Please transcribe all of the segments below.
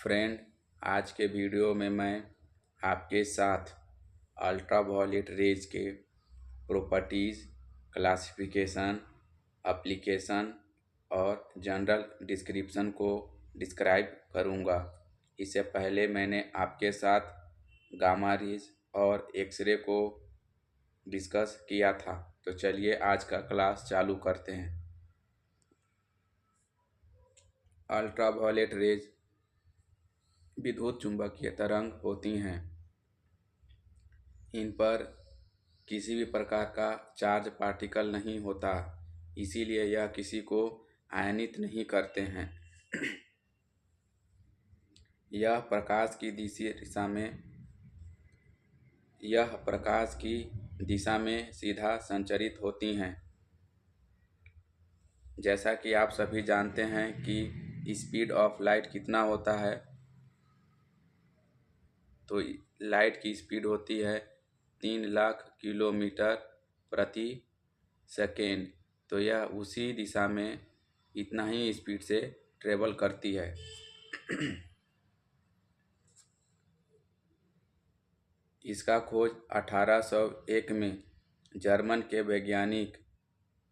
Friend, आज के video में मैं आपके साथ अल्ट्रावायलेट रेज के प्रॉपर्टीज़, क्लासिफिकेशन, एप्लीकेशन और जनरल डिस्क्रिप्शन को डिस्क्राइब करूँगा। इससे पहले मैंने आपके साथ गामा रेज और एक्सरे को डिस्कस किया था। तो चलिए आज का क्लास चालू करते हैं। अल्ट्रावायलेट रेज विद्युत चुंबकीय तरंग होती हैं। इन पर किसी भी प्रकार का चार्ज पार्टिकल नहीं होता, इसीलिए यह किसी को आयनित नहीं करते हैं। यह प्रकाश की दिशा में सीधा संचरित होती हैं। जैसा कि आप सभी जानते हैं कि स्पीड ऑफ लाइट कितना होता है, तो लाइट की स्पीड होती है 3 लाख किलोमीटर प्रति सेकेंड। तो यह उसी दिशा में इतना ही स्पीड से ट्रेवल करती है। इसका खोज 1801 में जर्मन के वैज्ञानिक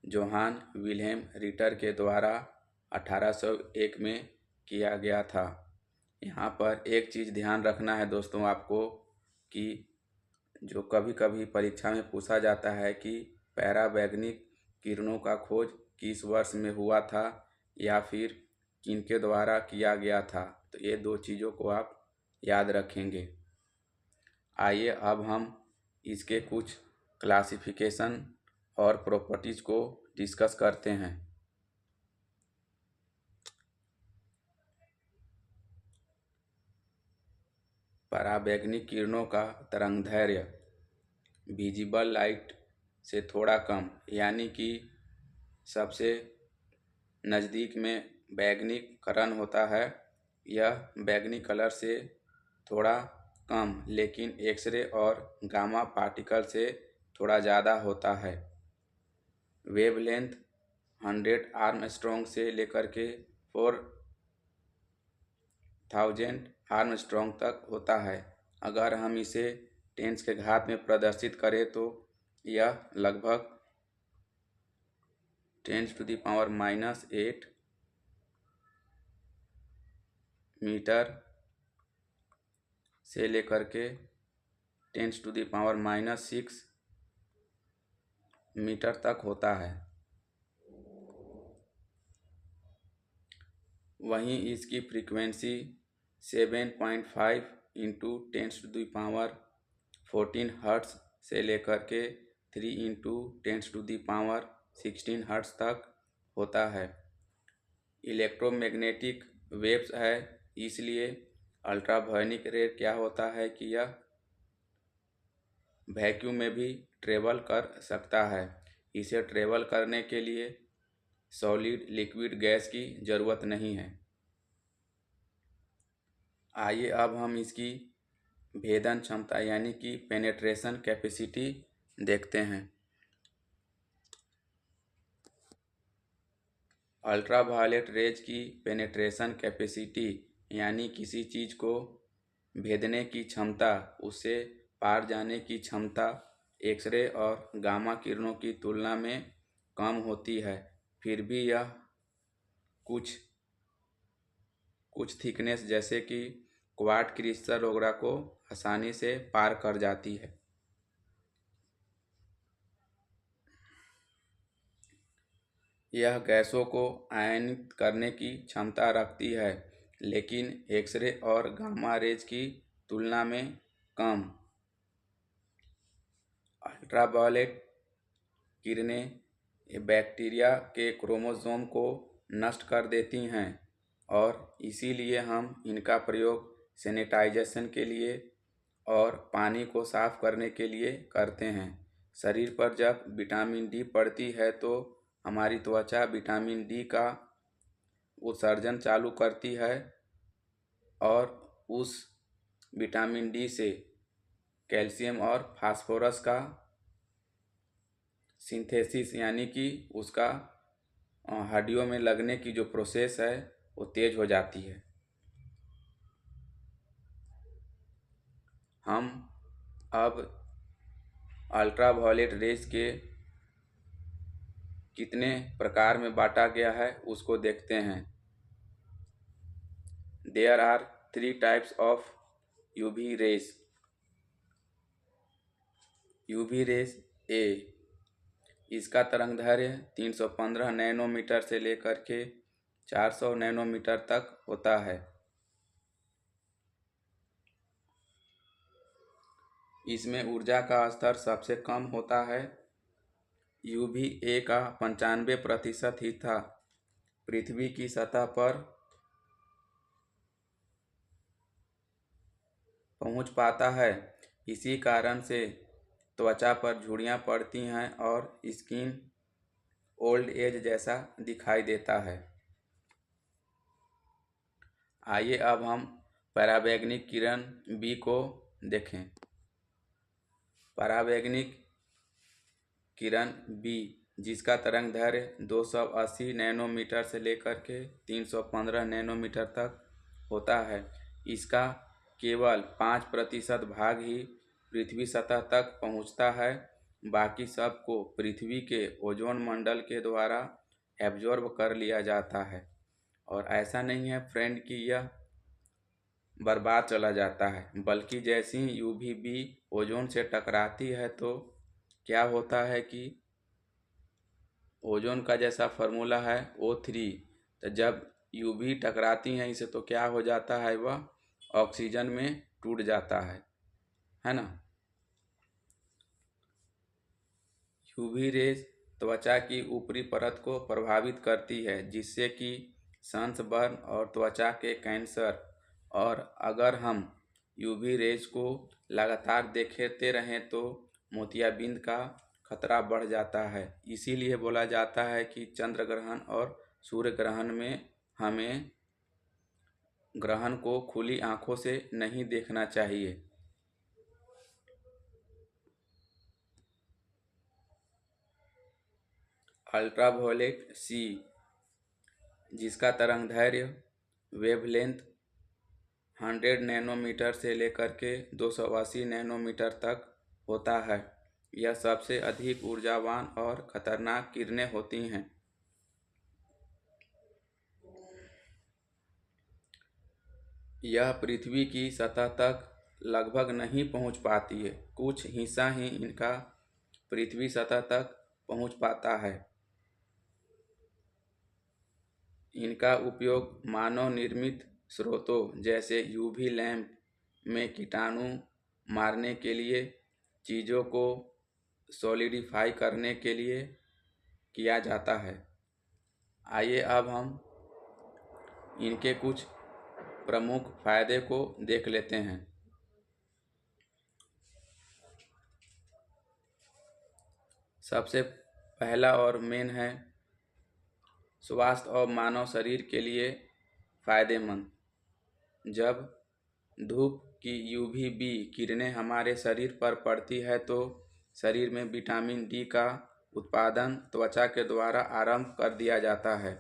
जोहान विल्हेम रिटर के द्वारा 1801 में किया गया था। यहाँ पर एक चीज़ ध्यान रखना है दोस्तों आपको, कि जो कभी कभी परीक्षा में पूछा जाता है कि पराबैंगनी किरणों का खोज किस वर्ष में हुआ था या फिर किनके द्वारा किया गया था, तो ये दो चीज़ों को आप याद रखेंगे। आइए अब हम इसके कुछ क्लासिफिकेशन और प्रॉपर्टीज़ को डिस्कस करते हैं। पराबैंगनी किरणों का तरंगदैर्घ्य विजिबल लाइट से थोड़ा कम, यानी कि सबसे नज़दीक में बैंगनी करण होता है, यह बैंगनी कलर से थोड़ा कम, लेकिन एक्सरे और गामा पार्टिकल से थोड़ा ज़्यादा होता है। वेवलेंथ 100 आर्मस्ट्रॉन्ग से लेकर के 4000 आर्मस्ट्रॉन्ग तक होता है। अगर हम इसे 10 के घात में प्रदर्शित करें तो यह लगभग 10⁻⁻8 मीटर से लेकर के 10⁻⁻6 मीटर तक होता है। वहीं इसकी फ्रीक्वेंसी 7.5 × 10⁻14 हर्ट्ज़ से लेकर के 3 × 10⁻16 हर्ट्ज़ तक होता है। इलेक्ट्रोमैग्नेटिक वेव्स है, इसलिए अल्ट्रावायलेट रे क्या होता है कि यह वैक्यूम में भी ट्रेवल कर सकता है। इसे ट्रेवल करने के लिए सॉलिड लिक्विड गैस की ज़रूरत नहीं है। आइए अब हम इसकी भेदन क्षमता यानी कि पेनेट्रेशन कैपेसिटी देखते हैं। अल्ट्रावायलेट रेज की पेनेट्रेशन कैपेसिटी यानी किसी चीज़ को भेदने की क्षमता, उससे पार जाने की क्षमता एक्सरे और गामा किरणों की तुलना में कम होती है। फिर भी यह कुछ थिकनेस जैसे कि क्वार्ट्ज क्रिस्टल वगैरह को आसानी से पार कर जाती है। यह गैसों को आयनित करने की क्षमता रखती है, लेकिन एक्सरे और गामा रेज की तुलना में कम। अल्ट्रावायलेट किरणें बैक्टीरिया के क्रोमोसोम को नष्ट कर देती हैं और इसीलिए हम इनका प्रयोग सैनिटाइजेशन के लिए और पानी को साफ करने के लिए करते हैं। शरीर पर जब विटामिन डी पड़ती है तो हमारी त्वचा विटामिन डी का उत्सर्जन चालू करती है और उस विटामिन डी से कैल्शियम और फास्फोरस का सिंथेसिस यानी कि उसका हड्डियों में लगने की जो प्रोसेस है वो तेज हो जाती है। हम अब अल्ट्रावायलेट रेज के कितने प्रकार में बांटा गया है उसको देखते हैं। There are 3 types of UV rays. UV rays A, इसका तरंगदैर्घ्य 315 नैनोमीटर से लेकर के 400 नैनोमीटर तक होता है। इसमें ऊर्जा का स्तर सबसे कम होता है। यूवी ए का 95% ही था पृथ्वी की सतह पर पहुंच पाता है। इसी कारण से त्वचा पर झुर्रियाँ पड़ती हैं और स्किन ओल्ड एज जैसा दिखाई देता है। आइए अब हम पराबैंगनी किरण बी को देखें। पराबैंगनी किरण बी, जिसका तरंगदैर्घ्य 280 नैनोमीटर से लेकर के 315 नैनोमीटर तक होता है, इसका केवल 5% भाग ही पृथ्वी सतह तक पहुंचता है। बाकी सब को पृथ्वी के ओजोन मंडल के द्वारा एब्जॉर्ब कर लिया जाता है। और ऐसा नहीं है फ्रेंड कि यह बर्बाद चला जाता है, बल्कि जैसी ही यूवी बी ओजोन से टकराती है तो क्या होता है कि ओजोन का जैसा फार्मूला है O3, तो जब यूवी टकराती हैं इसे तो क्या हो जाता है, वह ऑक्सीजन में टूट जाता है ना। यूवी रेज त्वचा की ऊपरी परत को प्रभावित करती है, जिससे कि सनबर्न और त्वचा के कैंसर। और अगर हम यूवी रेज को लगातार देखते रहें तो मोतियाबिंद का खतरा बढ़ जाता है। इसीलिए बोला जाता है कि चंद्र ग्रहण और सूर्य ग्रहण में हमें ग्रहण को खुली आंखों से नहीं देखना चाहिए। अल्ट्रावायलेट सी, जिसका तरंगदैर्घ्य वेवलेंथ 100 नैनोमीटर से लेकर के 280 नैनोमीटर तक होता है, यह सबसे अधिक ऊर्जावान और खतरनाक किरणें होती हैं। यह पृथ्वी की सतह तक लगभग नहीं पहुंच पाती है, कुछ हिस्सा ही इनका पृथ्वी सतह तक पहुंच पाता है। इनका उपयोग मानव निर्मित स्रोतों जैसे यूवी लैंप में कीटाणु मारने के लिए, चीज़ों को सॉलिडिफाई करने के लिए किया जाता है। आइए अब हम इनके कुछ प्रमुख फायदे को देख लेते हैं। सबसे पहला और मेन है स्वास्थ्य और मानव शरीर के लिए फायदेमंद। जब धूप की यूवी बी किरणें हमारे शरीर पर पड़ती है तो शरीर में विटामिन डी का उत्पादन त्वचा के द्वारा आरंभ कर दिया जाता है,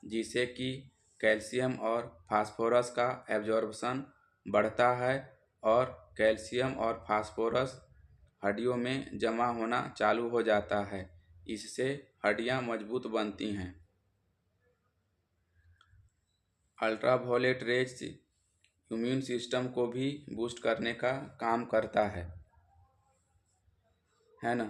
जिससे कि कैल्शियम और फास्फोरस का एब्जॉर्प्शन बढ़ता है और कैल्शियम और फास्फोरस हड्डियों में जमा होना चालू हो जाता है। इससे हड्डियां मजबूत बनती हैं। अल्ट्रावायलेट रेज इम्यून सिस्टम को भी बूस्ट करने का काम करता है ना।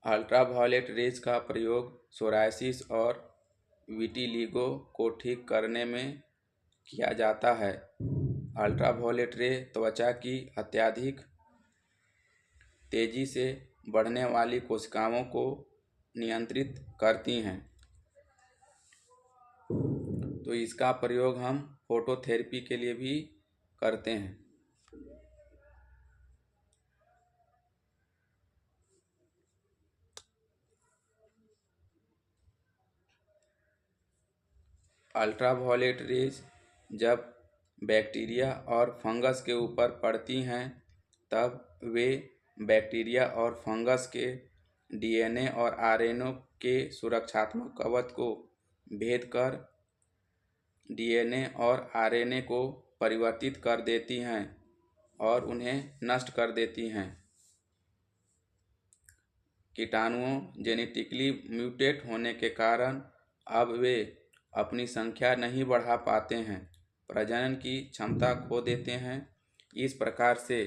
अल्ट्रावायलेट रेज का प्रयोग सोरायसिस और विटिलिगो को ठीक करने में किया जाता है। अल्ट्रावायलेट रे त्वचा की अत्यधिक तेजी से बढ़ने वाली कोशिकाओं को नियंत्रित करती हैं, तो इसका प्रयोग हम फोटोथेरेपी के लिए भी करते हैं। अल्ट्रावायलेट रेज जब बैक्टीरिया और फंगस के ऊपर पड़ती हैं तब वे बैक्टीरिया और फंगस के डीएनए और आरएनए के सुरक्षात्मक कवच को भेद कर डीएनए और आरएनए को परिवर्तित कर देती हैं और उन्हें नष्ट कर देती हैं। कीटाणुओं जेनेटिकली म्यूटेट होने के कारण अब वे अपनी संख्या नहीं बढ़ा पाते हैं, प्रजनन की क्षमता खो देते हैं। इस प्रकार से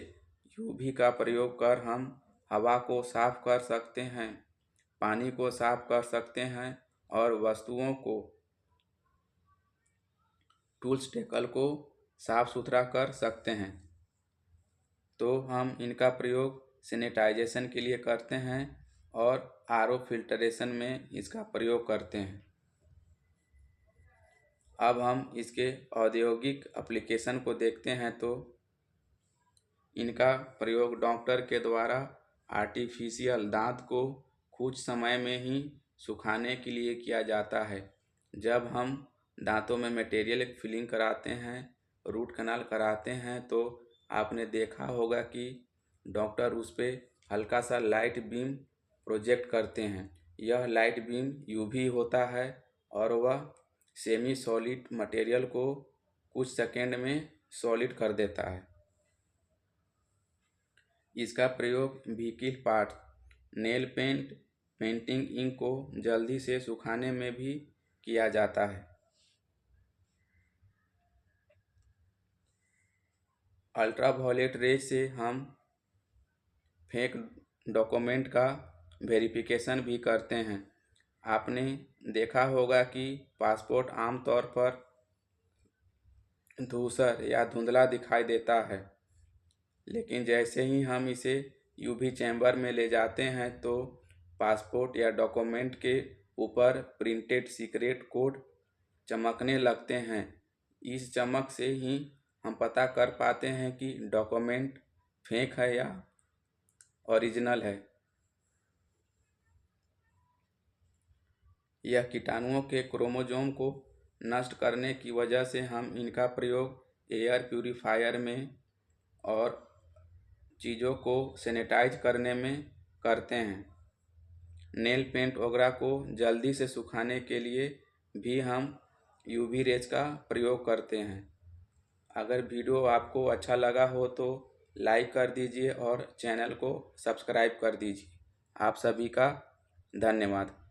यूवी का प्रयोग कर हम हवा को साफ कर सकते हैं, पानी को साफ कर सकते हैं और वस्तुओं को, टूल्स टेकल को साफ सुथरा कर सकते हैं। तो हम इनका प्रयोग सैनिटाइजेशन के लिए करते हैं और आरओ फिल्टरेशन में इसका प्रयोग करते हैं। अब हम इसके औद्योगिक एप्लीकेशन को देखते हैं। तो इनका प्रयोग डॉक्टर के द्वारा आर्टिफिशियल दांत को कुछ समय में ही सुखाने के लिए किया जाता है। जब हम दांतों में मटेरियल फिलिंग कराते हैं, रूट कैनाल कराते हैं, तो आपने देखा होगा कि डॉक्टर उस पर हल्का सा लाइट बीम प्रोजेक्ट करते हैं। यह लाइट बीम यूवी होता है और वह सेमी सॉलिड मटेरियल को कुछ सेकेंड में सॉलिड कर देता है। इसका प्रयोग vehicle part, nail paint, painting ink को जल्दी से सुखाने में भी किया जाता है। अल्ट्रावायलेट रेज से हम फेक डॉक्यूमेंट का वेरिफिकेशन भी करते हैं। आपने देखा होगा कि पासपोर्ट आमतौर पर धूसर या धुंधला दिखाई देता है, लेकिन जैसे ही हम इसे यूवी चैम्बर में ले जाते हैं तो पासपोर्ट या डॉक्यूमेंट के ऊपर प्रिंटेड सीक्रेट कोड चमकने लगते हैं। इस चमक से ही हम पता कर पाते हैं कि डॉक्यूमेंट फेक है या ओरिजिनल है। यह कीटाणुओं के क्रोमोसोम को नष्ट करने की वजह से हम इनका प्रयोग एयर प्यूरीफायर में और चीज़ों को सैनिटाइज करने में करते हैं। नेल पेंट वगैरह को जल्दी से सुखाने के लिए भी हम यूवी रेज का प्रयोग करते हैं। अगर वीडियो आपको अच्छा लगा हो तो लाइक कर दीजिए और चैनल को सब्सक्राइब कर दीजिए। आप सभी का धन्यवाद।